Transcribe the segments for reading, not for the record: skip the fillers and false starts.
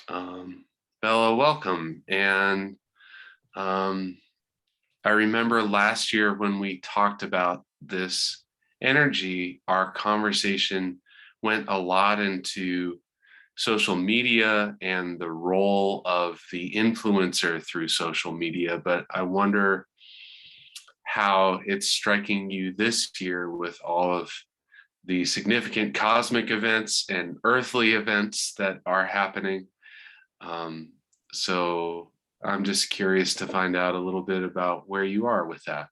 Bella, welcome. And um, I remember last year when we talked about this energy, our conversation went a lot into social media and the role of the influencer through social media. But I wonder how it's striking you this year with all of the significant cosmic events and earthly events that are happening. Um, so I'm just curious to find out a little bit about where you are with that.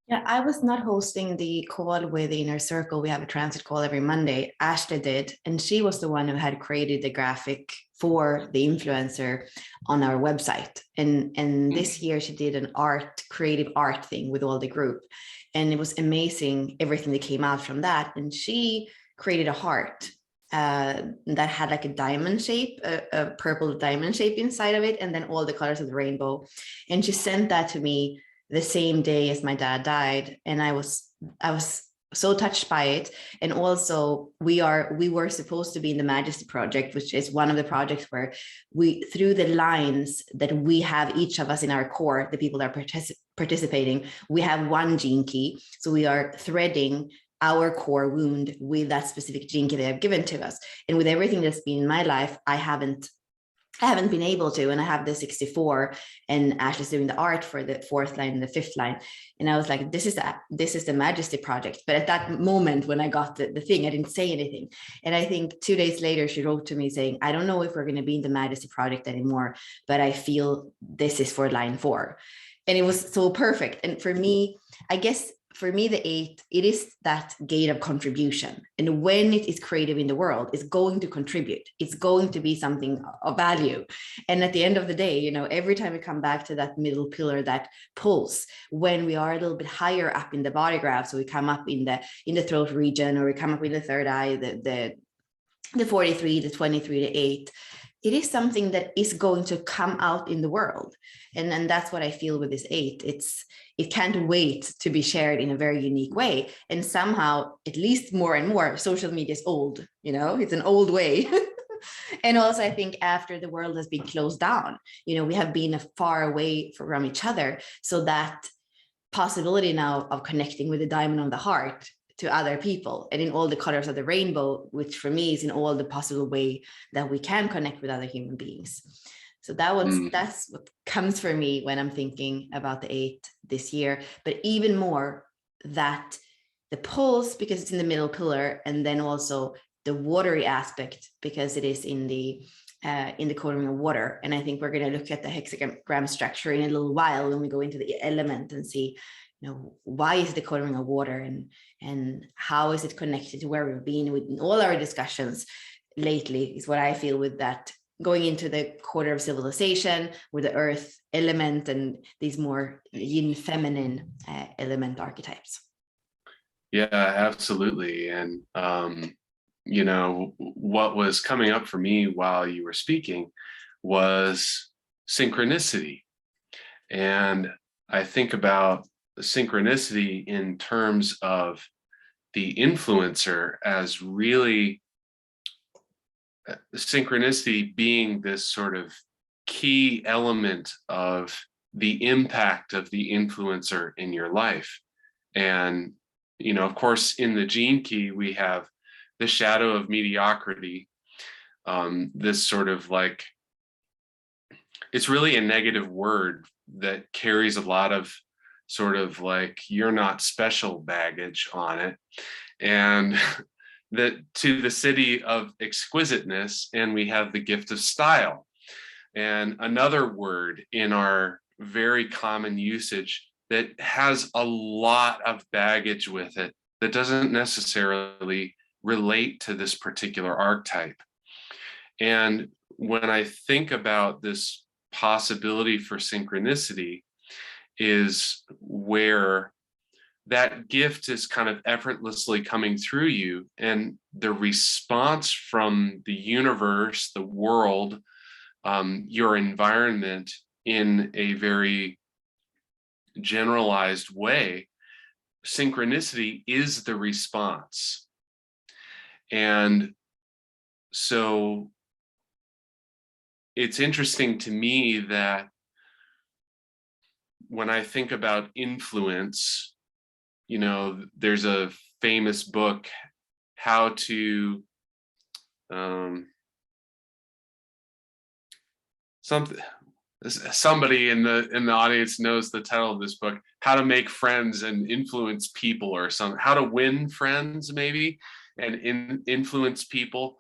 Yeah, I was not hosting the call with the Inner Circle. We have a transit call every Monday. Ashley did, and she was the one who had created the graphic for the influencer on our website. And this year she did an creative art thing with all the group. And it was amazing, everything that came out from that. And she created a heart that had like a diamond shape, a purple diamond shape inside of it, and then all the colors of the rainbow. And she sent that to me the same day as my dad died, and I was so touched by it. And also we were supposed to be in the Majesty Project, which is one of the projects where we, through the lines that we have, each of us in our core, the people that are participating, we have one gene key, so we are threading our core wound with that specific gene key they have given to us. And with everything that's been in my life, I haven't been able to, and I have the 64, and Ashley's doing the art for the fourth line and the fifth line. And I was like, this is the Majesty Project. But at that moment when I got the thing, I didn't say anything. And I think 2 days later, she wrote to me saying, I don't know if we're going to be in the Majesty Project anymore, but I feel this is for line 4. And it was so perfect. And for me, I guess for me, the 8, it is that gate of contribution. And when it is creative in the world, it's going to contribute. It's going to be something of value. And at the end of the day, you know, every time we come back to that middle pillar, that pulse, when we are a little bit higher up in the body graph, so we come up in the throat region, or we come up in the third eye, the 43, the 23, the 8, it is something that is going to come out in the world. And that's what I feel with this 8. It can't wait to be shared in a very unique way. And somehow, at least more and more, social media is old, you know, it's an old way. And also, I think after the world has been closed down, you know, we have been far away from each other. So that possibility now of connecting with the diamond on the heart to other people and in all the colors of the rainbow, which for me is in all the possible way that we can connect with other human beings. So that's what comes for me when I'm thinking about the 8 this year. But even more, that the pulse, because it's in the middle pillar, and then also the watery aspect, because it is in the coding of water. And I think we're going to look at the hexagram structure in a little while when we go into the element and see, you know, why is the coloring of water, and how is it connected to where we've been with all our discussions lately, is what I feel with that, going into the quarter of civilization with the earth element and these more yin feminine element archetypes. Yeah, absolutely. And, you know, what was coming up for me while you were speaking was synchronicity. And I think about synchronicity in terms of the influencer as really synchronicity being this sort of key element of the impact of the influencer in your life. And, you know, of course, in the gene key, we have the shadow of mediocrity, this sort of like, it's really a negative word that carries a lot of sort of like, you're not special baggage on it. And that to the city of exquisiteness, and we have the gift of style. And another word in our very common usage that has a lot of baggage with it that doesn't necessarily relate to this particular archetype. And when I think about this possibility for synchronicity, is where that gift is kind of effortlessly coming through you, and the response from the universe, the world, your environment in a very generalized way, synchronicity is the response. And so it's interesting to me that when I think about influence, you know, there's a famous book, how to somebody in the audience knows the title of this book, How to Make Friends and Influence People, or something, how to win friends maybe and influence people.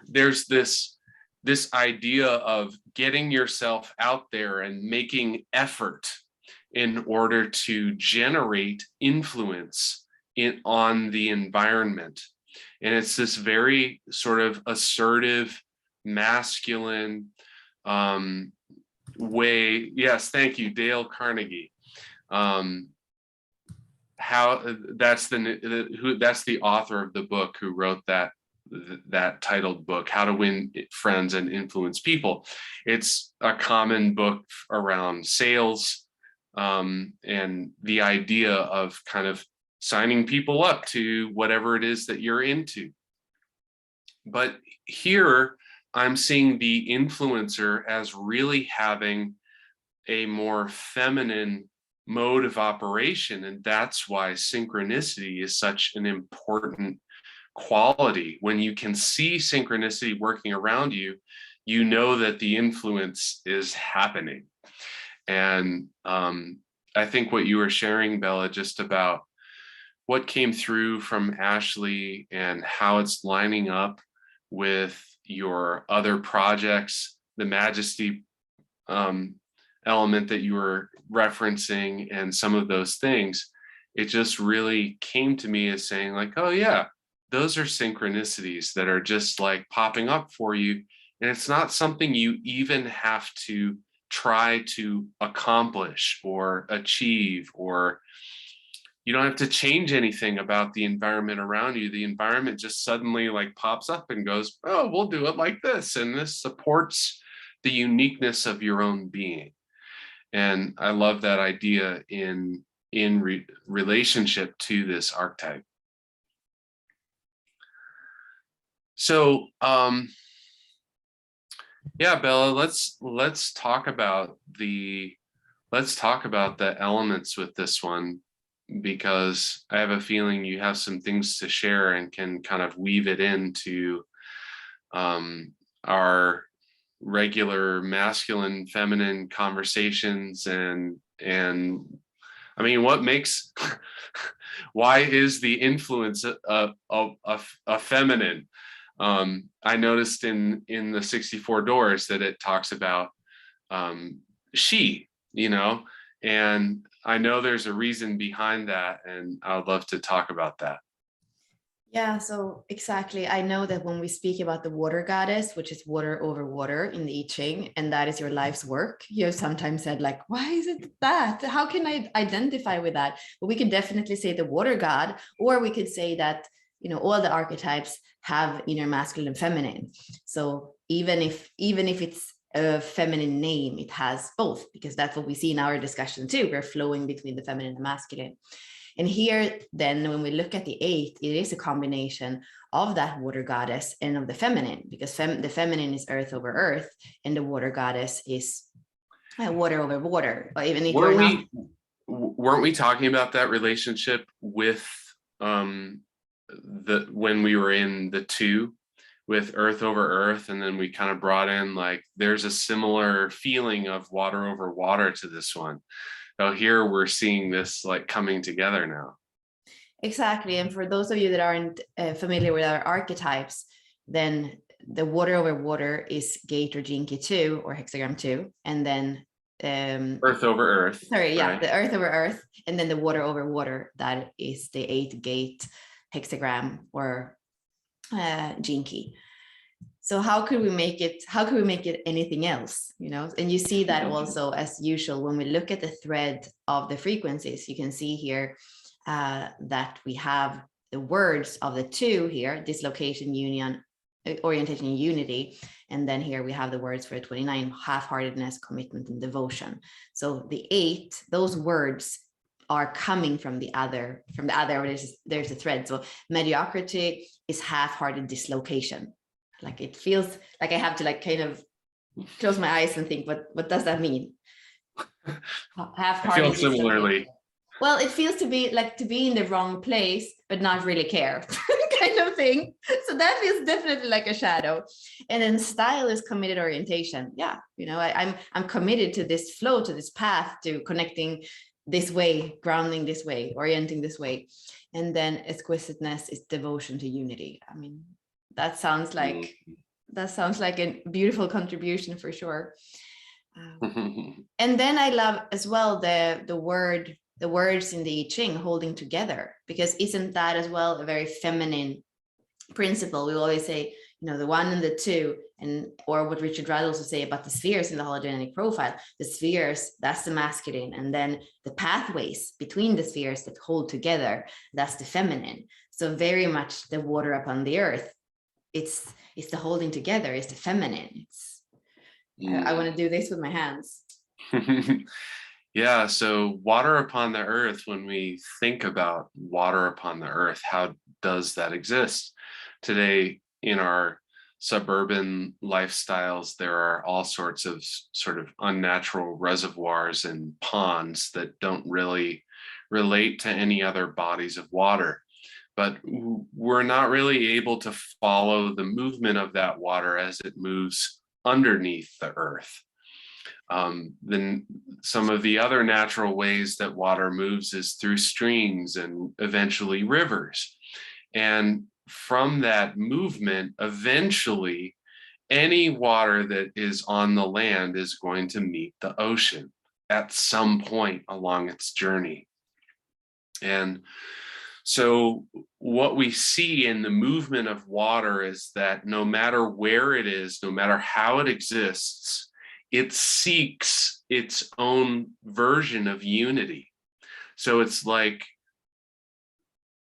There's this idea of getting yourself out there and making effort in order to generate influence on the environment. And it's this very sort of assertive, masculine way. Yes, thank you, Dale Carnegie. How that's the author of the book who wrote that titled book, How to Win Friends and Influence People. It's a common book around sales, and the idea of kind of signing people up to whatever it is that you're into. But here I'm seeing the influencer as really having a more feminine mode of operation. And that's why synchronicity is such an important quality. When you can see synchronicity working around you, you know that the influence is happening. And I think what you were sharing, Bella, just about what came through from Ashley and how it's lining up with your other projects, the majesty element that you were referencing, and some of those things, it just really came to me as saying like, oh yeah, those are synchronicities that are just like popping up for you. And it's not something you even have to try to accomplish or achieve, or you don't have to change anything about the environment around you. The environment just suddenly like pops up and goes, oh, we'll do it like this. And this supports the uniqueness of your own being. And I love that idea in relationship to this archetype. So yeah, Bella, let's talk about the elements with this one, because I have a feeling you have some things to share and can kind of weave it into our regular masculine feminine conversations. And I mean, what makes why is the influence a feminine? I noticed in the 64 doors that it talks about she, you know, and I know there's a reason behind that, and I would love to talk about that. Yeah, so exactly. I know that when we speak about the water goddess, which is water over water in the I Ching, and that is your life's work, you have sometimes said like, why is it that? How can I identify with that? But we could definitely say the water god, or we could say that, you know, all the archetypes have inner masculine and feminine. So even if it's a feminine name, it has both, because that's what we see in our discussion too. We're flowing between the feminine and masculine. And here, then, when we look at the 8, it is a combination of that water goddess and of the feminine, because the feminine is earth over earth, and the water goddess is water over water. Or even if weren't we talking about that relationship with when we were in the 2 with earth over earth, and then we kind of brought in like there's a similar feeling of water over water to this one. So here we're seeing this like coming together now. Exactly. And for those of you that aren't familiar with our archetypes, then the water over water is gate or jinki 2 or hexagram 2. And then earth over earth. Sorry, yeah, right? The earth over earth. And then the water over water, that is the 8 gate hexagram or jinki. So how could we make it anything else, you know? And you see that also, as usual, when we look at the thread of the frequencies, you can see here that we have the words of the 2 here, dislocation, union, orientation, and unity. And then here we have the words for 29, half-heartedness, commitment, and devotion. So the 8, those words are coming from the other, there's a thread. So mediocrity is half-hearted dislocation. Like it feels like I have to like kind of close my eyes and think, what does that mean? I feel Half-hearted is okay. similarly. Well, it feels to be like to be in the wrong place, but not really care kind of thing. So that feels definitely like a shadow. And then style is committed orientation. Yeah, I'm committed to this flow, to this path, to connecting this way, grounding this way, orienting this way. And then exquisiteness is devotion to unity. I mean, that sounds like a beautiful contribution for sure. And then I love as well the words in the I Ching, holding together, because isn't that as well a very feminine principle? We always say, the one and the two, or what Richard Rudd also say about the spheres in the hologenetic profile. The spheres, that's the masculine, and then the pathways between the spheres that hold together, that's the feminine. So very much the water upon the earth, it's the holding together, it's the feminine. I want to do this with my hands. Yeah, so water upon the earth, when we think about water upon the earth, how does that exist? Today, in our suburban lifestyles, there are all sorts of sort of unnatural reservoirs and ponds that don't really relate to any other bodies of water. But we're not really able to follow the movement of that water as it moves underneath the earth. Then some of the other natural ways that water moves is through streams and eventually rivers. And from that movement, eventually, any water that is on the land is going to meet the ocean at some point along its journey. And so what we see in the movement of water is that no matter where it is, no matter how it exists, it seeks its own version of unity. So it's like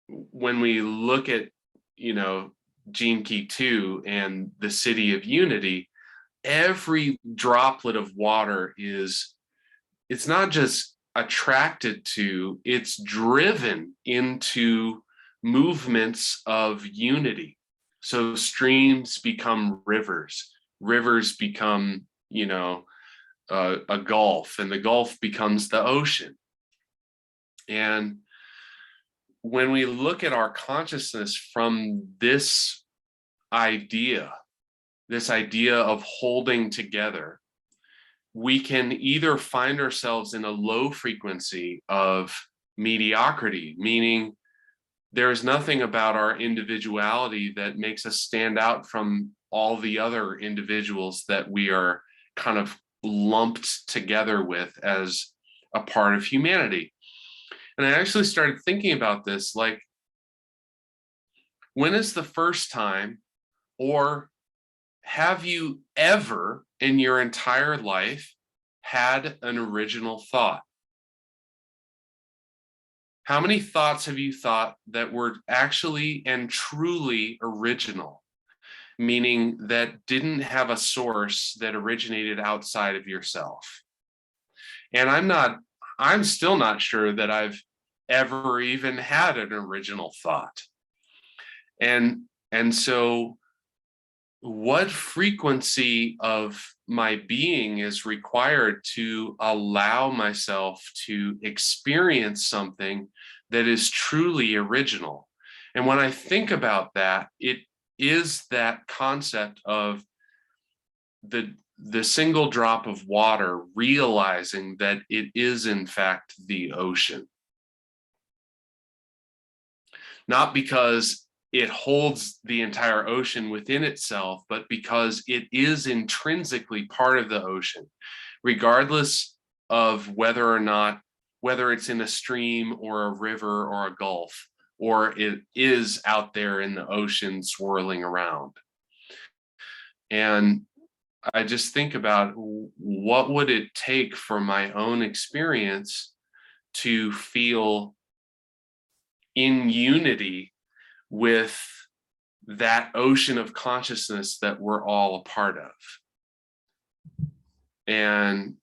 when we look at, Gene Key 2 and the city of unity, every droplet of water it's not just attracted to, it's driven into movements of unity. So streams become rivers, rivers become, a gulf, and the gulf becomes the ocean. And when we look at our consciousness from this idea of holding together, we can either find ourselves in a low frequency of mediocrity, meaning there's nothing about our individuality that makes us stand out from all the other individuals that we are kind of lumped together with as a part of humanity. And I actually started thinking about this, like, when is the first time, or have you ever in your entire life had an original thought? How many thoughts have you thought that were actually and truly original, meaning that didn't have a source that originated outside of yourself? And I'm still not sure that I've ever even had an original thought. And so what frequency of my being is required to allow myself to experience something that is truly original? And when I think about that, it is that concept of the single drop of water realizing that it is in fact the ocean. Not because it holds the entire ocean within itself, but because it is intrinsically part of the ocean, regardless of whether it's in a stream or a river or a gulf, or it is out there in the ocean swirling around. And I just think about, what would it take for my own experience to feel in unity with that ocean of consciousness that we're all a part of? And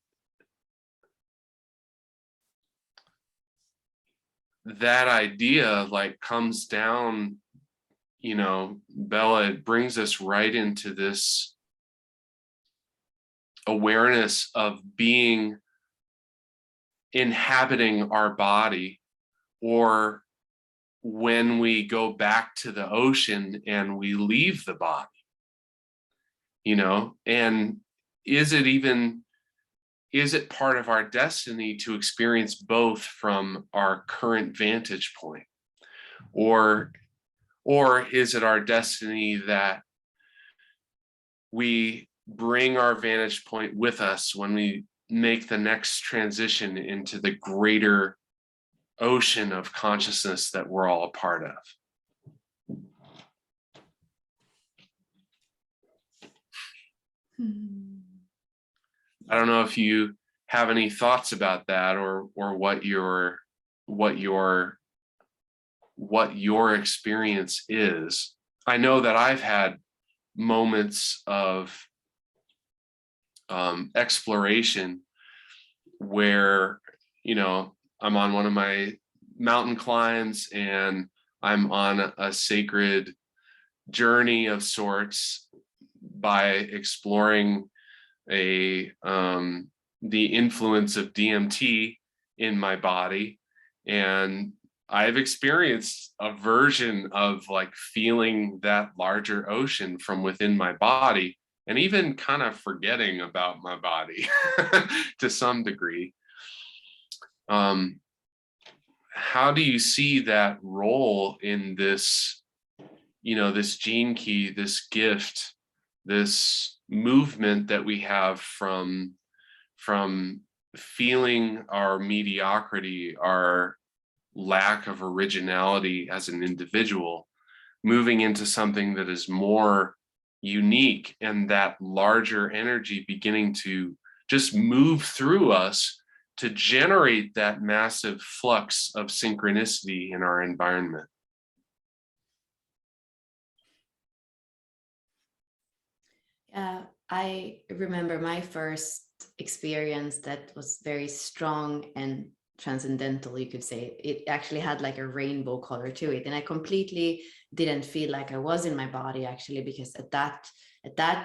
that idea comes down, Bella, it brings us right into this awareness of being inhabiting our body, or when we go back to the ocean and we leave the body, and is it part of our destiny to experience both from our current vantage point, or is it our destiny that we bring our vantage point with us when we make the next transition into the greater ocean of consciousness that we're all a part of? I don't know if you have any thoughts about that, or what your experience is. I know that I've had moments of exploration where, I'm on one of my mountain climbs and I'm on a sacred journey of sorts by exploring the influence of DMT in my body. And I've experienced a version of like feeling that larger ocean from within my body, and even kind of forgetting about my body to some degree. How do you see that role in this, this gene key, this gift, this movement that we have from feeling our mediocrity, our lack of originality as an individual, moving into something that is more unique, and that larger energy beginning to just move through us to generate that massive flux of synchronicity in our environment? I remember my first experience that was very strong and transcendental, you could say. It actually had like a rainbow color to it, and I completely didn't feel like I was in my body, actually, because at that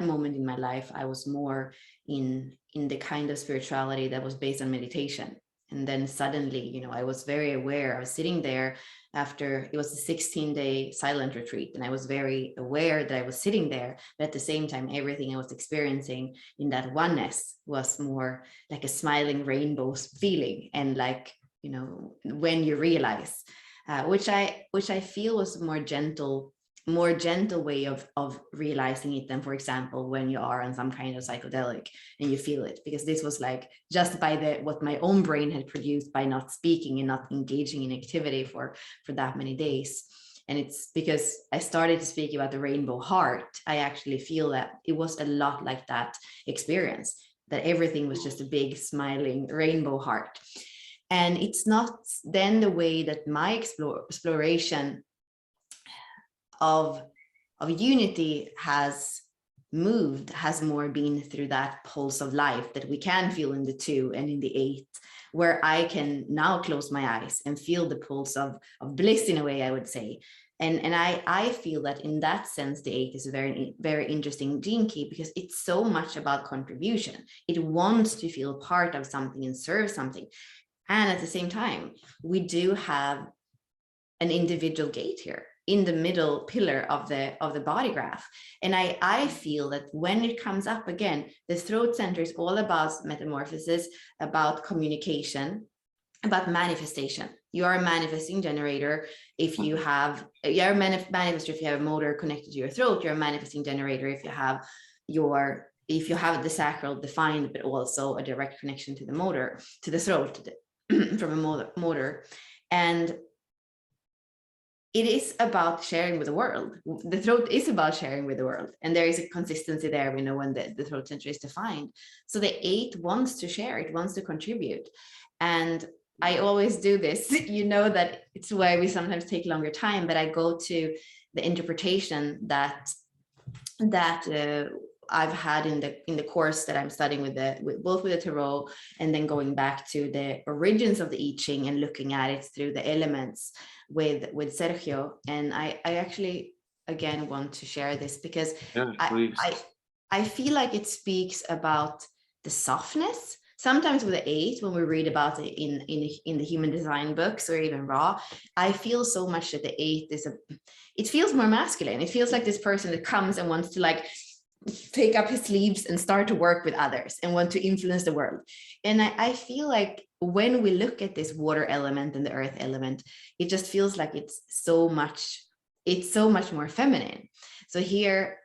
moment in my life I was more in the kind of spirituality that was based on meditation. And then suddenly, I was very aware. I was sitting there after, it was a 16-day silent retreat, and I was very aware that I was sitting there, but at the same time, everything I was experiencing in that oneness was more like a smiling rainbow feeling. And like, when you realize, which I feel was more gentle way of realizing it than, for example, when you are on some kind of psychedelic and you feel it, because this was like just by what my own brain had produced by not speaking and not engaging in activity for that many days. And it's because I started to speak about the rainbow heart, I actually feel that it was a lot like that experience, that everything was just a big smiling rainbow heart. And it's not then the way that my exploration of unity has moved, has more been through that pulse of life that we can feel in the 2 and in the 8, where I can now close my eyes and feel the pulse of bliss, in a way, I would say. And I feel that in that sense, the 8 is a very, very interesting gene key, because it's so much about contribution. It wants to feel part of something and serve something. And at the same time, we do have an individual gate here in the middle pillar of the body graph. And I feel that when it comes up again, the throat center is all about metamorphosis, about communication, about manifestation. You are a manifesting generator if you have, you're a manifestor if you have a motor connected to your throat. You're a manifesting generator if you have the sacral defined, but also a direct connection to the motor, to the throat from a motor. And it is about sharing with the world. The throat is about sharing with the world. And there is a consistency there, we know, when the throat center is defined. So the 8 wants to share, it wants to contribute. And I always do this, that it's why we sometimes take longer time, but I go to the interpretation that I've had in the course that I'm studying both with the tarot, and then going back to the origins of the I Ching and looking at it through the elements with Sergio. And I actually, again, want to share this because Yeah, I feel like it speaks about the softness. Sometimes with the 8, when we read about it in the human design books or even raw, I feel so much that the 8 it feels more masculine. It feels like this person that comes and wants to like take up his sleeves and start to work with others and want to influence the world. And I feel like when we look at this water element and the earth element, it just feels like it's so much more feminine. So here,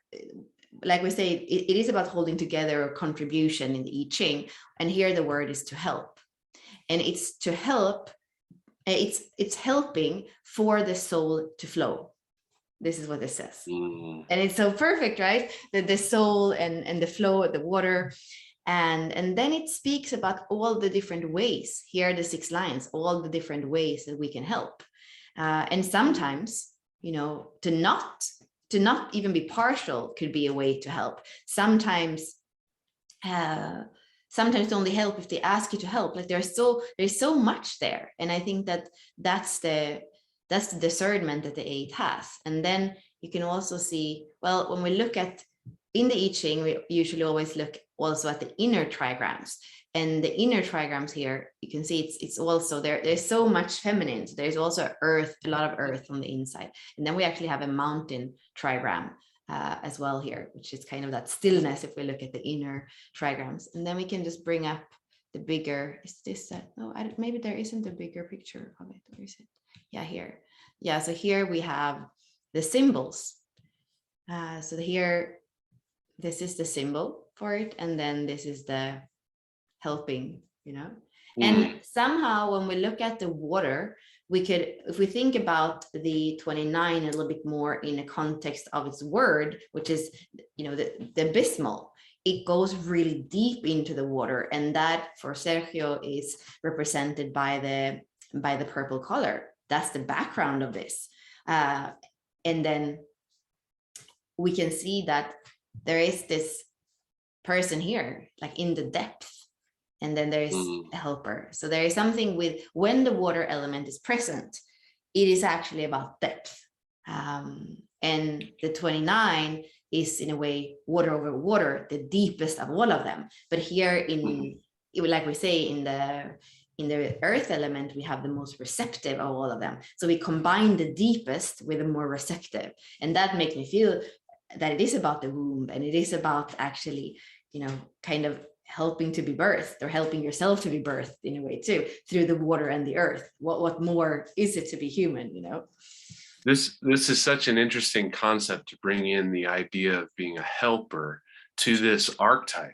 like we say, it is about holding together a contribution in the I Ching. And here the word is to help. And it's to help, it's helping for the soul to flow. This is what it says. And it's so perfect, right? The soul and the flow of the water. And then it speaks about all the different ways. Here are the 6 lines, all the different ways that we can help. And sometimes, to not even be partial could be a way to help. Sometimes only help if they ask you to help. Like there's so much there. And I think that's the discernment that the 8 has. And then you can also see, well, when we look at in the I Ching, we usually always look also at the inner trigrams. And the inner trigrams here, you can see it's also there's so much feminine. So there's also earth, a lot of earth on the inside. And then we actually have a mountain trigram as well here, which is kind of that stillness if we look at the inner trigrams. And then we can just bring up the bigger, is this that? No, maybe there isn't a bigger picture of it. Where is it? Yeah, here. Yeah, so here we have the symbols. So here, this is the symbol for it. And then this is the helping, And somehow when we look at the water, we could, if we think about the 29 a little bit more in the context of its word, which is, the abysmal, it goes really deep into the water. And that for Sergio is represented by the purple color. That's the background of this. And then we can see that there is this person here, like in the depth. And then there's a helper. So there is something with when the water element is present, it is actually about depth. And the 29 is in a way water over water, the deepest of all of them. But here like we say, in the earth element, we have the most receptive of all of them. So we combine the deepest with the more receptive. And that makes me feel that it is about the womb, and it is about actually, kind of helping to be birthed, or helping yourself to be birthed in a way too, through the water and the earth. What more is it to be human, This is such an interesting concept to bring in the idea of being a helper to this archetype.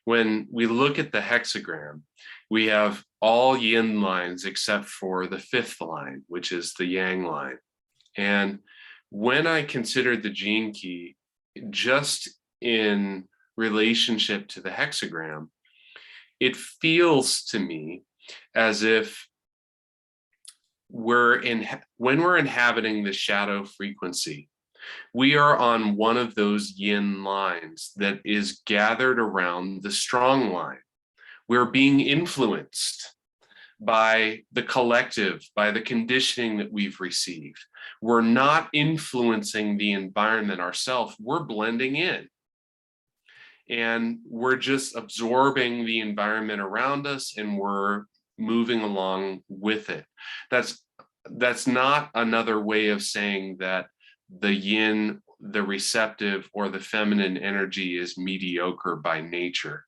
When we look at the hexagram, we have all yin lines except for the 5th line, which is the yang line. And when I considered the gene key just in relationship to the hexagram, it feels to me as if when we're inhabiting the shadow frequency, we are on one of those yin lines that is gathered around the strong line. We're being influenced by the collective, by the conditioning that we've received. We're not influencing the environment ourselves, we're blending in. And we're just absorbing the environment around us, and we're moving along with it. That's not another way of saying that the yin, the receptive, or the feminine energy is mediocre by nature.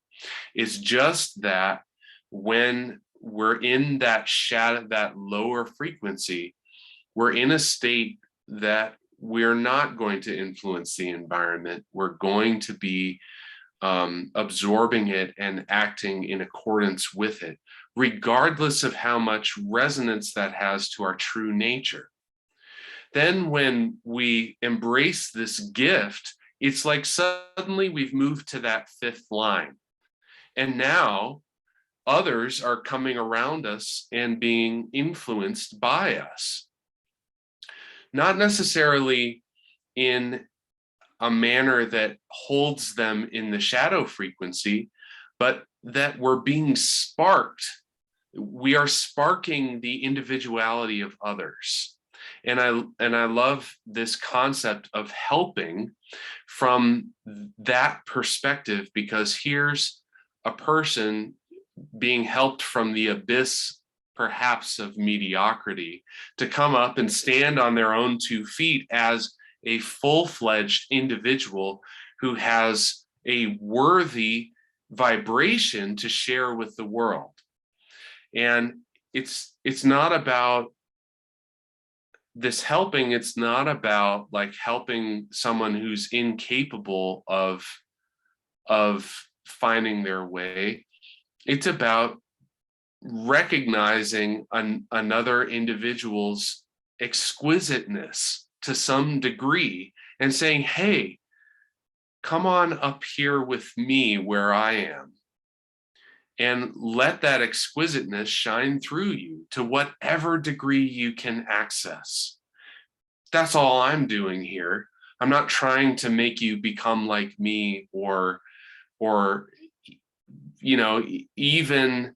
It's just that when we're in that shadow, that lower frequency, we're in a state that we're not going to influence the environment. We're going to be absorbing it and acting in accordance with it, regardless of how much resonance that has to our true nature. Then when we embrace this gift, it's like suddenly we've moved to that 5th line. And now others are coming around us and being influenced by us. Not necessarily in a manner that holds them in the shadow frequency, but that we're being sparked. We are sparking the individuality of others. And I love this concept of helping from that perspective, because here's a person being helped from the abyss, perhaps of mediocrity, to come up and stand on their own 2 feet as a full-fledged individual who has a worthy vibration to share with the world. And it's not about this helping, it's not about like helping someone who's incapable of finding their way. It's about recognizing another individual's exquisiteness to some degree and saying, hey, come on up here with me where I am, and let that exquisiteness shine through you to whatever degree you can access. That's all I'm doing here. I'm not trying to make you become like me, or you know, even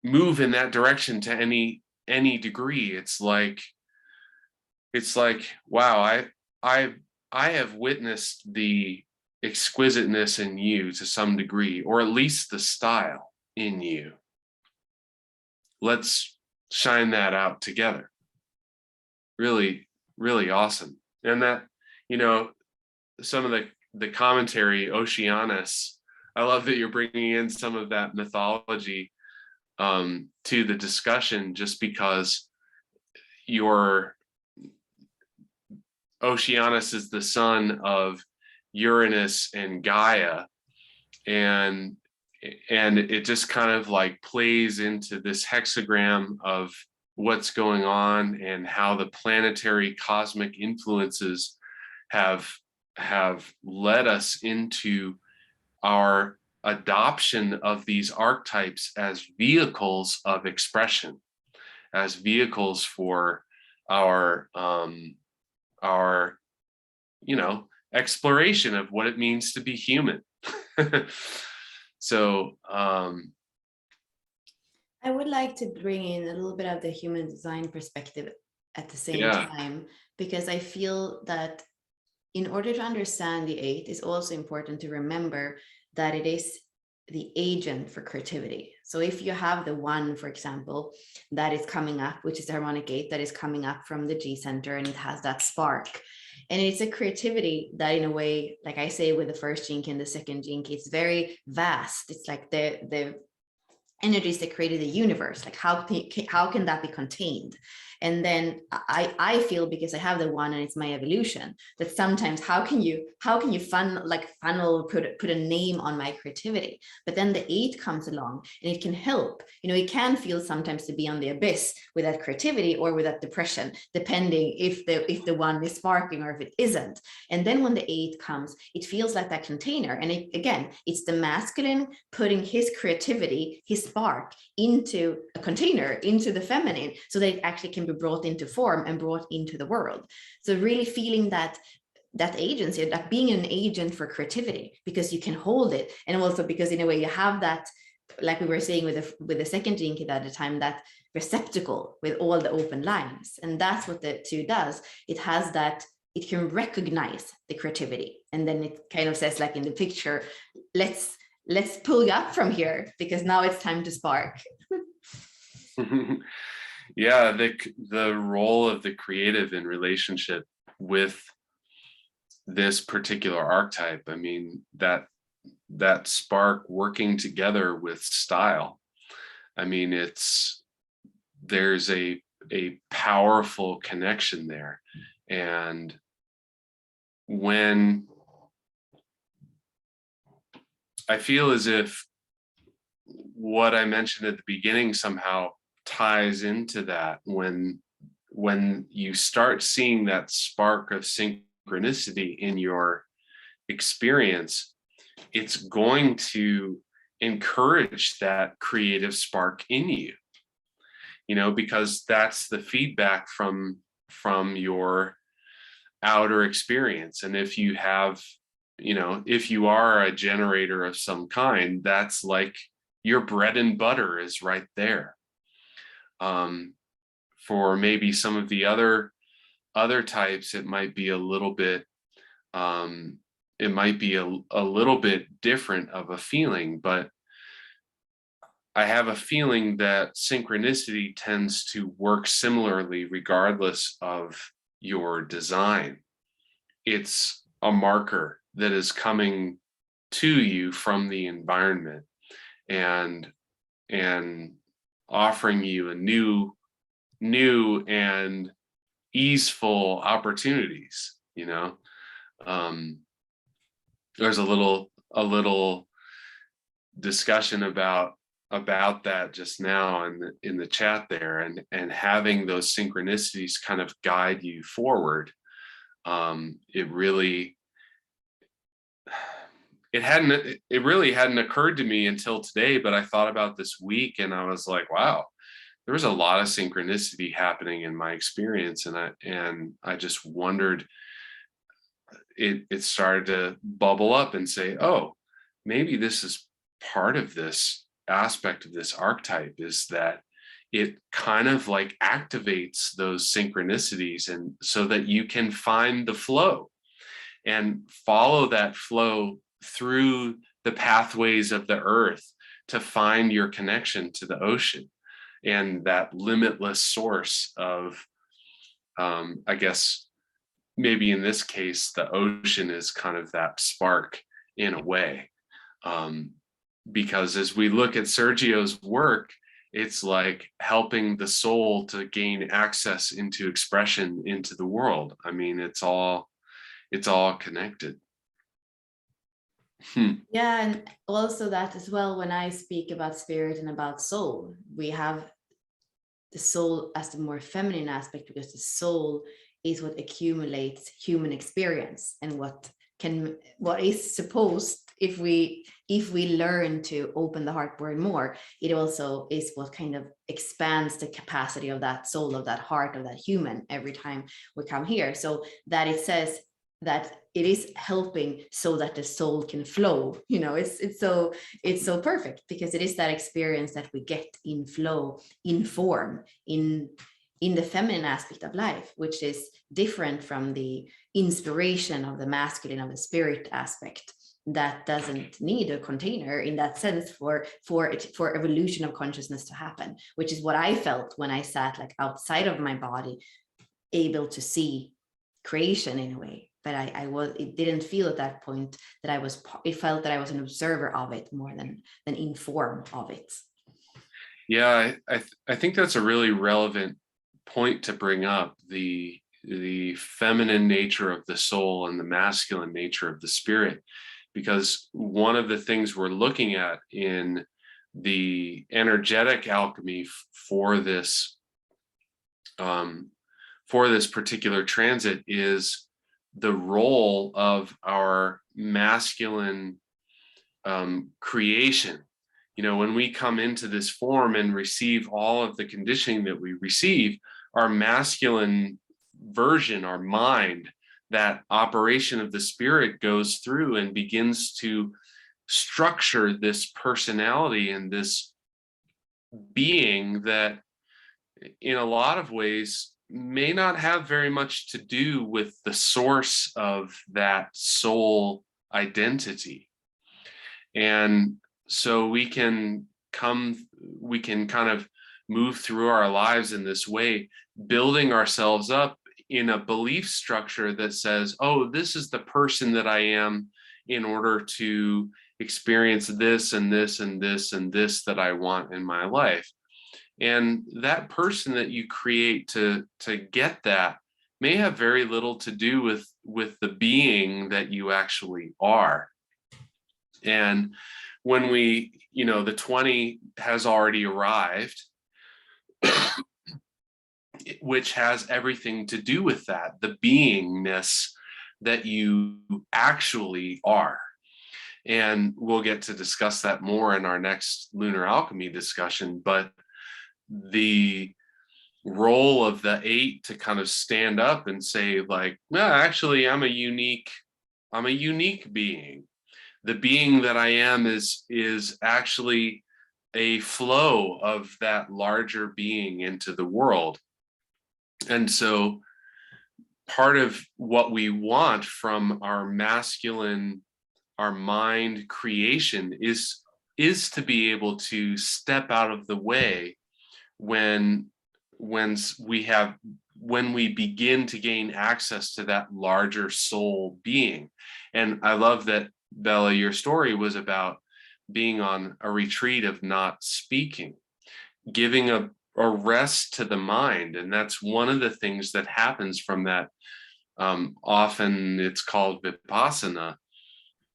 move in that direction to any degree. It's like, wow, I have witnessed the exquisiteness in you to some degree, or at least the style in you. Let's shine that out together. Really, really awesome. And that, you know, some of the commentary, Oceanus, I love that you're bringing in some of that mythology to the discussion, just because your Oceanus is the son of Uranus and Gaia, and it just kind of like plays into this hexagram of what's going on and how the planetary cosmic influences have led us into our adoption of these archetypes as vehicles of expression, as vehicles for our you know, exploration of what it means to be human. So I would like to bring in a little bit of the human design perspective at the same time, because I feel that in order to understand the 8, it's also important to remember that it is the agent for creativity. So if you have the 1, for example, that is coming up, which is the harmonic 8 that is coming up from the G center, and it has that spark. And it's a creativity that, in a way, like I say with the first gene key and the second gene key, it's very vast. It's like the energies that created the universe. Like how can that be contained? And then I feel, because I have the 1 and it's my evolution, that sometimes how can you funnel, put a name on my creativity? But then the 8 comes along and it can help. You know, it can feel sometimes to be on the abyss with that creativity or with that depression, depending if the 1 is sparking or if it isn't. And then when the 8 comes, it feels like that container. And again, it's the masculine putting his creativity, his spark, into a container, into the feminine, so that it actually can be brought into form and brought into the world. So really feeling that agency, that being an agent for creativity, because you can hold it, and also because in a way you have that, like we were saying with the second gene key at the time, that receptacle with all the open lines. And that's what the 2 does. It has that, it can recognize the creativity, and then it kind of says, like in the picture, let's pull you up from here, because now it's time to spark. Yeah, the role of the creative in relationship with this particular archetype. I mean, that spark working together with style. I mean, there's a powerful connection there. And when I feel as if what I mentioned at the beginning somehow ties into that, when you start seeing that spark of synchronicity in your experience, it's going to encourage that creative spark in you, you know, because that's the feedback from your outer experience. And if you have, you know, if you are a generator of some kind, that's like your bread and butter is right there. For maybe some of the other types, it might be a little bit it might be a little bit different of a feeling, but I have a feeling that synchronicity tends to work similarly regardless of your design. It's a marker that is coming to you from the environment, and offering you a new and easeful opportunities, you know. There's a little discussion about that just now in the chat there, and having those synchronicities kind of guide you forward. It really it really hadn't occurred to me until today, but I thought about this week and I was like, wow, there was a lot of synchronicity happening in my experience, and I just wondered, it started to bubble up and say, oh, maybe this is part of this aspect of this archetype, is that it kind of like activates those synchronicities, and so that you can find the flow and follow that flow through the pathways of the earth to find your connection to the ocean and that limitless source of, I guess, maybe in this case, the ocean is kind of that spark in a way. Because as we look at Sergio's work, it's like helping the soul to gain access into expression into the world. I mean, it's all connected. Yeah, and also that as well, when I speak about spirit and about soul, we have the soul as the more feminine aspect, because the soul is what accumulates human experience, and what is supposed, if we learn to open the heart more and more, it also is what kind of expands the capacity of that soul, of that heart, of that human every time we come here. So that it says that it is helping so that the soul can flow, it's so perfect, because it is that experience that we get in flow, in form, in the feminine aspect of life, which is different from the inspiration of the masculine, of the spirit aspect, that doesn't need a container in that sense for evolution of consciousness to happen, which is what I felt when I sat like outside of my body, able to see creation in a way. But it didn't feel at that point that it felt that I was an observer of it more than in form of it. Yeah, I think that's a really relevant point to bring up, the feminine nature of the soul and the masculine nature of the spirit, because one of the things we're looking at in the energetic alchemy for this particular transit is the role of our masculine creation. When we come into this form and receive all of the conditioning that we receive, our masculine version, our mind, that operation of the spirit goes through and begins to structure this personality and this being that in a lot of ways may not have very much to do with the source of that soul identity. And so we can kind of move through our lives in this way, building ourselves up in a belief structure that says, oh, this is the person that I am in order to experience this and this and this and this that I want in my life. And that person that you create to get that may have very little to do with the being that you actually are. And when the 20 has already arrived, which has everything to do with that, the beingness that you actually are. And we'll get to discuss that more in our next Lunar Alchemy discussion, but the role of the 8 to kind of stand up and say, like, no, actually, I'm a unique being. The being that I am is actually a flow of that larger being into the world. And so part of what we want from our masculine, our mind creation is to be able to step out of the way when we begin to gain access to that larger soul being. And I love that, Bella, your story was about being on a retreat of not speaking, giving a rest to the mind. And that's one of the things that happens from that. Often it's called vipassana.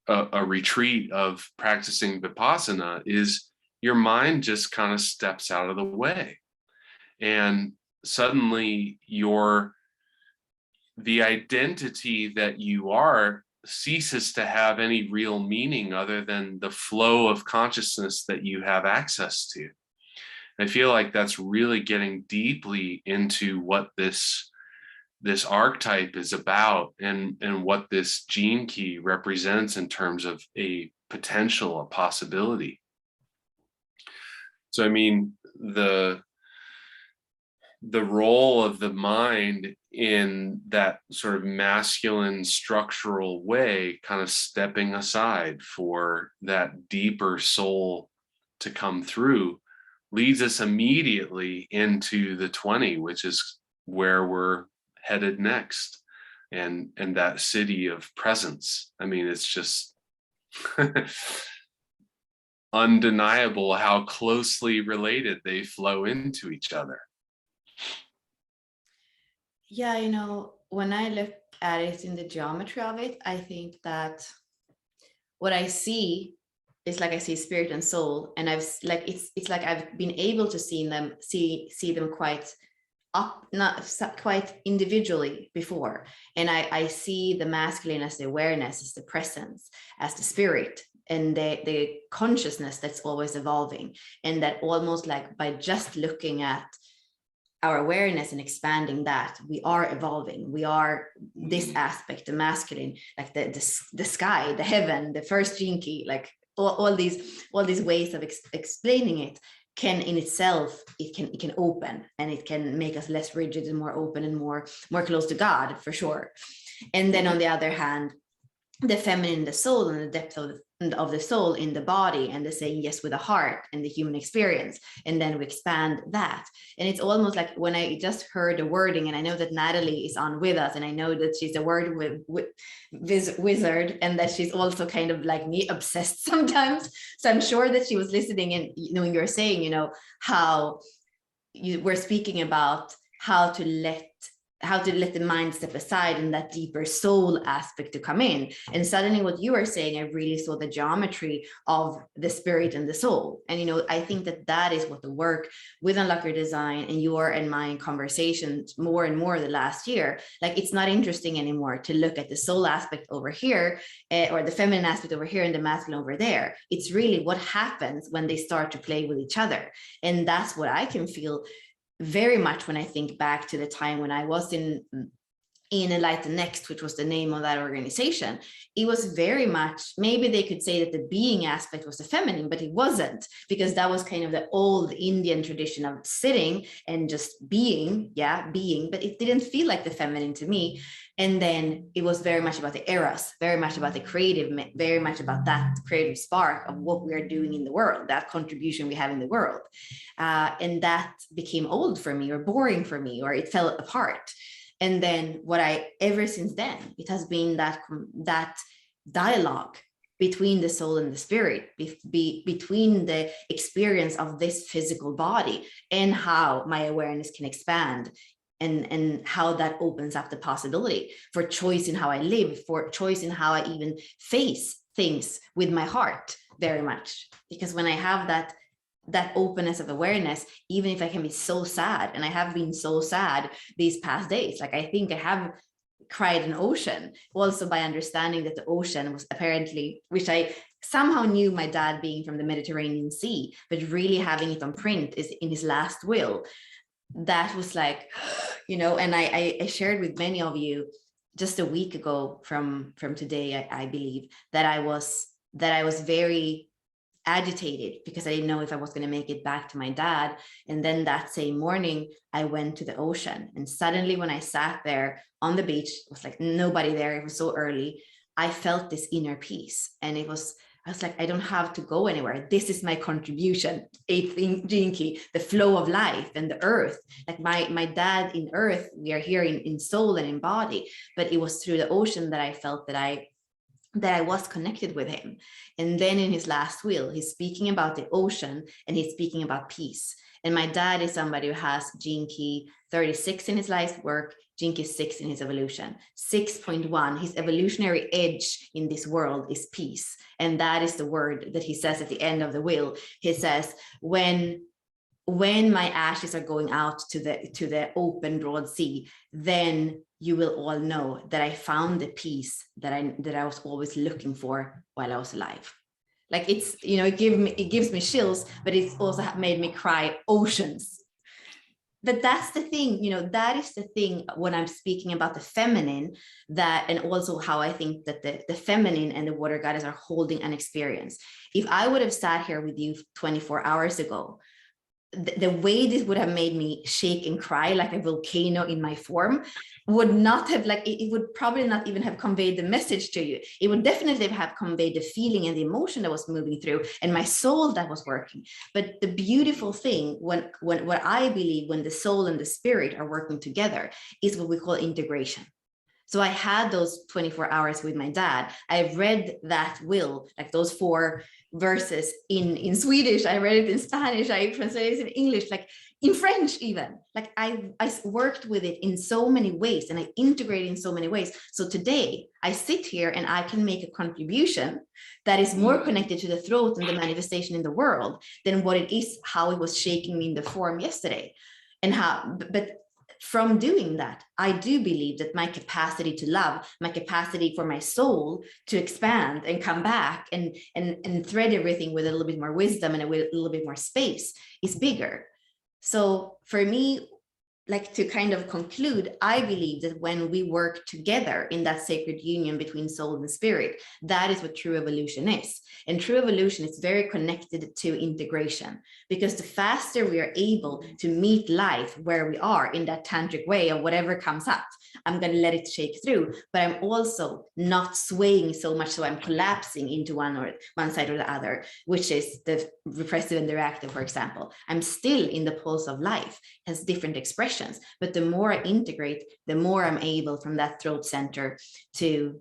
A retreat of practicing vipassana is your mind just kind of steps out of the way, and suddenly the identity that you are ceases to have any real meaning other than the flow of consciousness that you have access to. I feel like that's really getting deeply into what this archetype is about, and what this gene key represents in terms of a potential, a possibility. So, I mean, the role of the mind in that sort of masculine structural way, kind of stepping aside for that deeper soul to come through, leads us immediately into the 20, which is where we're headed next, and that city of presence. I mean, it's just undeniable how closely related they flow into each other. Yeah, when I look at it in the geometry of it, I think that what I see is like I see spirit and soul, and it's like I've been able to see them quite individually before. And I see the masculine as the awareness, as the presence, as the spirit, and the consciousness that's always evolving. And that almost like by just looking at our awareness and expanding that, we are evolving. We are this aspect, the masculine, like the sky, the heaven, the first gene key, like all these ways of explaining it can in itself, it can open, and it can make us less rigid and more open and more close to God, for sure. And then on the other hand, the feminine, the soul, and the depth of the soul in the body, and the saying yes with the heart and the human experience. And then we expand that. And it's almost like when I just heard the wording, and I know that Natalie is on with us, and I know that she's a word wizard, and that she's also kind of like me, obsessed sometimes. So I'm sure that she was listening, and when you're saying, how you were speaking about how to let the mind step aside and that deeper soul aspect to come in. And suddenly what you are saying, I really saw the geometry of the spirit and the soul. And, I think that is what the work with Unlock Your Design and your and my conversations more and more the last year, like it's not interesting anymore to look at the soul aspect over here or the feminine aspect over here and the masculine over there. It's really what happens when they start to play with each other. And that's what I can feel very much when I think back to the time when I was in Enlighten Next, which was the name of that organization. It was very much, maybe they could say that the being aspect was the feminine, but it wasn't, because that was kind of the old Indian tradition of sitting and just being, but it didn't feel like the feminine to me. And then it was very much about the eros, very much about the creative, very much about that creative spark of what we are doing in the world, that contribution we have in the world. And that became old for me, or boring for me, or it fell apart. And then ever since then, it has been that dialogue between the soul and the spirit, between the experience of this physical body and how my awareness can expand, and how that opens up the possibility for choice in how I live, for choice in how I even face things with my heart, very much. Because when I have that openness of awareness, even if I can be so sad, and I have been so sad these past days, like I think I have cried an ocean, also by understanding that the ocean was apparently, which I somehow knew, my dad being from the Mediterranean Sea, but really having it on print is in his last will. That was like, and I shared with many of you just a week ago from today, I believe, that I was very agitated because I didn't know if I was going to make it back to my dad. And then that same morning, I went to the ocean. And suddenly when I sat there on the beach, it was like nobody there. It was so early. I felt this inner peace. And I was like, I don't have to go anywhere. This is my contribution. Eighth gene key, the flow of life and the earth. Like my dad in earth, we are here in soul and in body, but it was through the ocean that I felt that I was connected with him. And then in his last will, he's speaking about the ocean and he's speaking about peace. And my dad is somebody who has gene key 36 in his life work, gene key 6 in his evolution. 6.1, his evolutionary edge in this world is peace. And that is the word that he says at the end of the will. He says, when my ashes are going out to the open broad sea, then you will all know that I found the peace that I was always looking for while I was alive. Like it's, it gives me chills, but it's also made me cry oceans. But that's the thing, that is the thing when I'm speaking about the feminine, and also how I think that the feminine and the water goddess are holding an experience. If I would have sat here with you 24 hours ago, the way this would have made me shake and cry like a volcano in my form would not have, it would probably not even have conveyed the message to you. It would definitely have conveyed the feeling and the emotion that was moving through and my soul that was working. But the beautiful thing when what I believe when the soul and the spirit are working together is what we call integration. So I had those 24 hours with my dad. I read that will, like those 4 verses in Swedish. I read it in Spanish. I translated it in English, like in French even. Like I worked with it in so many ways and I integrated in so many ways. So today I sit here and I can make a contribution that is more connected to the throat and the manifestation in the world than what it is, how it was shaking me in the form yesterday. And but from doing that, I do believe that my capacity to love, my capacity for my soul to expand and come back and thread everything with a little bit more wisdom and a little bit more space is bigger. So for me, like to kind of conclude, I believe that when we work together in that sacred union between soul and spirit, that is what true evolution is. And true evolution is very connected to integration, because the faster we are able to meet life where we are in that tantric way of whatever comes up, I'm going to let it shake through, but I'm also not swaying so much so I'm collapsing into one side or the other, which is the repressive and the reactive, for example. I'm still in the pulse of life, has different expressions, but the more I integrate, the more I'm able from that throat center to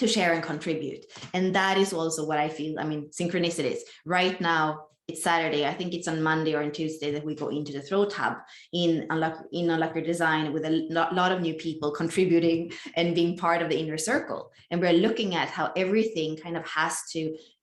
share and contribute. And that is also what I feel, synchronicities. Right now, it's Saturday. I think it's on Monday or on Tuesday that we go into the throat hub in Unlock Your Design with a lot of new people contributing and being part of the inner circle. And we're looking at how everything kind of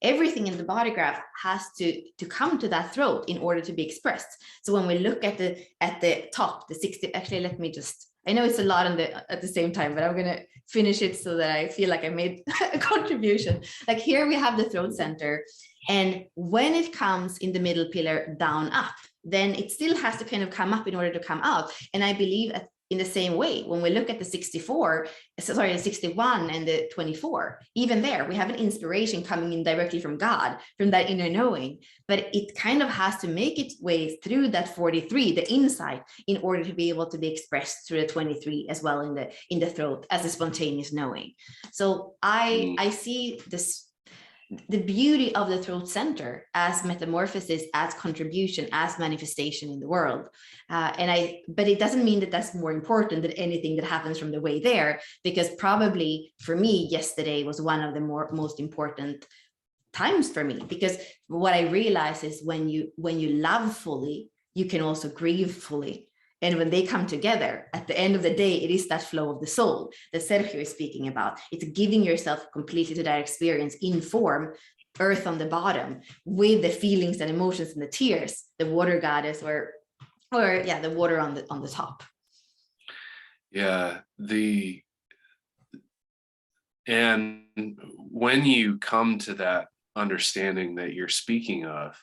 everything in the body graph has to come to that throat in order to be expressed. So when we look at the top, the 60, actually, let me just, I know it's a lot at the same time, but I'm going to finish it so that I feel like I made a contribution. Like here we have the throat center. And when it comes in the middle pillar down up, then it still has to kind of come up in order to come out. And I believe in the same way, when we look at the 61 and the 24, even there, we have an inspiration coming in directly from God, from that inner knowing, but it kind of has to make its way through that 43, the insight, in order to be able to be expressed through the 23 as well in the throat as a spontaneous knowing. So I see the beauty of the throat center as metamorphosis, as contribution, as manifestation in the world. But it doesn't mean that that's more important than anything that happens from the way there, because probably for me, yesterday was one of the most important times for me, because what I realized is when you love fully, you can also grieve fully. And when they come together, at the end of the day, it is that flow of the soul that Sergio is speaking about. It's giving yourself completely to that experience in form, earth on the bottom, with the feelings and emotions and the tears, the water goddess, or the water on the top. Yeah, and when you come to that understanding that you're speaking of,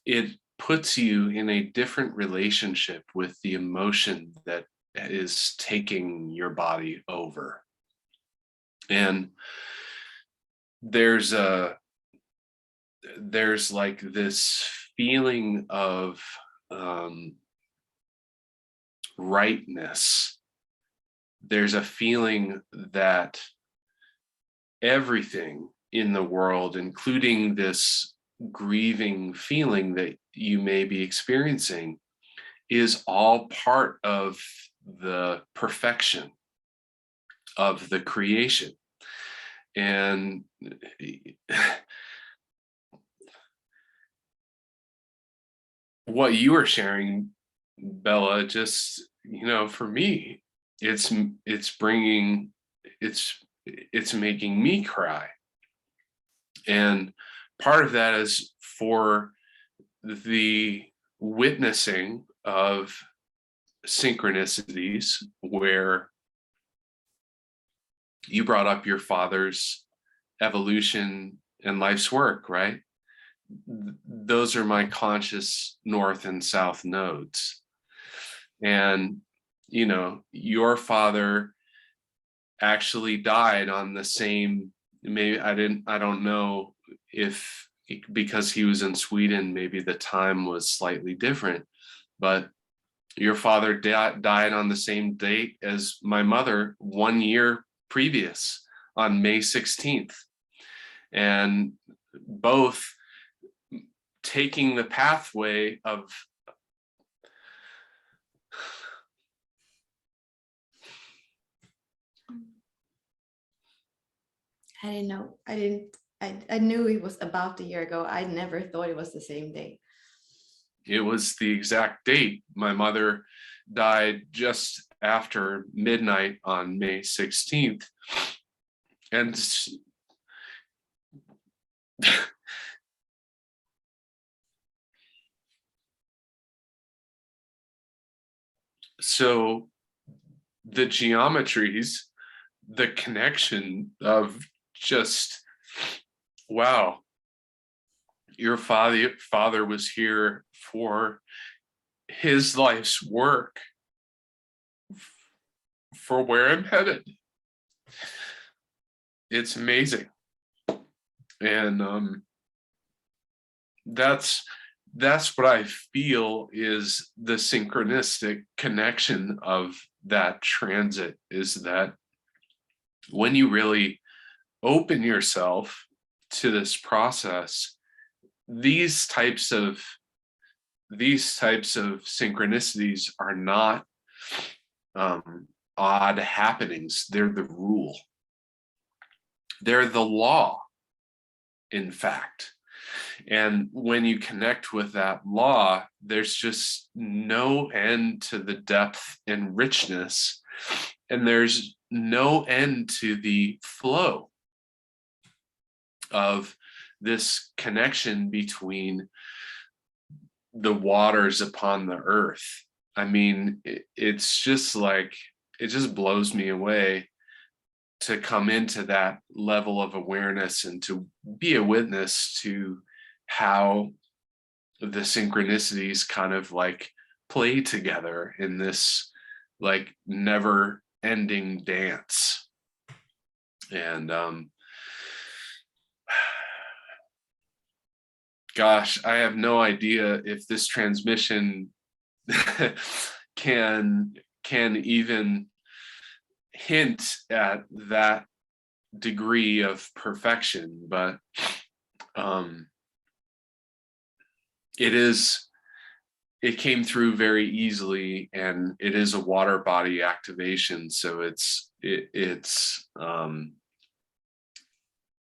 it puts you in a different relationship with the emotion that is taking your body over. And there's there's like this feeling of rightness. There's a feeling that everything in the world, including this grieving feeling that you may be experiencing, is all part of the perfection of the creation. And what you were sharing, Bella, just, for me, it's bringing, it's making me cry. And part of that is for the witnessing of synchronicities, where you brought up your father's evolution and life's work, right? Those are my conscious north and south nodes. And, your father actually died on the same, maybe I don't know if, because he was in Sweden, maybe the time was slightly different, but your father died on the same date as my mother 1 year previous, on May 16th. And both taking the pathway of I didn't know. I knew it was about a year ago. I never thought it was the same day. It was the exact date. My mother died just after midnight on May 16th. And so the geometries, the connection of just, wow, your father was here for his life's work, for where I'm headed. It's amazing. And that's what I feel is the synchronistic connection of that transit, is that when you really open yourself to this process, these types of synchronicities are not odd happenings. They're the rule. They're the law, in fact. And when you connect with that law, there's just no end to the depth and richness, and there's no end to the flow of this connection between the waters upon the earth. I mean, it's just like, it just blows me away to come into that level of awareness and to be a witness to how the synchronicities kind of like play together in this like never ending dance. And gosh, I have no idea if this transmission can even hint at that degree of perfection, but it came through very easily, and it is a water body activation. So it's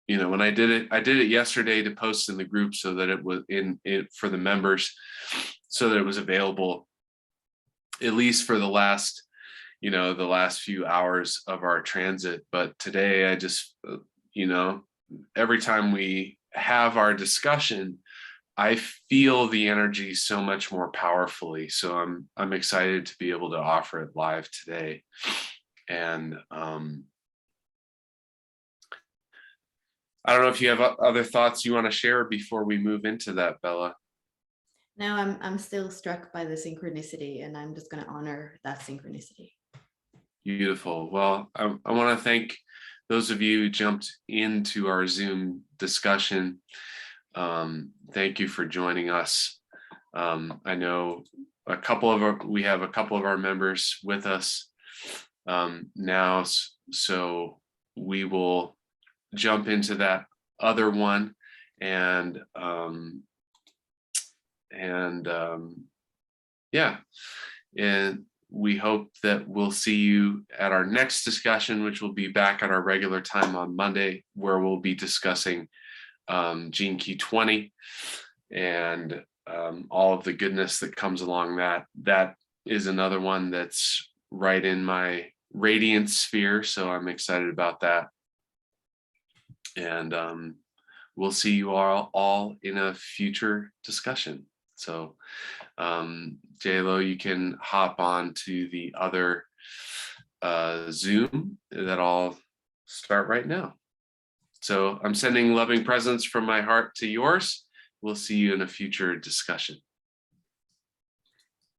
when I did it yesterday to post in the group so that it was in it for the members, so that it was available at least for the last few hours of our transit. But today I just, every time we have our discussion, I feel the energy so much more powerfully. So I'm excited to be able to offer it live today. And I don't know if you have other thoughts you want to share before we move into that, Bella. No, I'm still struck by the synchronicity, and I'm just going to honor that synchronicity. Beautiful. Well, I want to thank those of you who jumped into our Zoom discussion. Thank you for joining us. I know we have a couple of our members with us now, so we will jump into that other one, and yeah, and we hope that we'll see you at our next discussion, which will be back at our regular time on Monday, where we'll be discussing Gene Key 20 and all of the goodness that comes along that. That is another one that's right in my radiant sphere, so I'm excited about that. And we'll see you all in a future discussion. So JLo, you can hop on to the other Zoom that I'll start right now. So I'm sending loving presents from my heart to yours. We'll see you in a future discussion.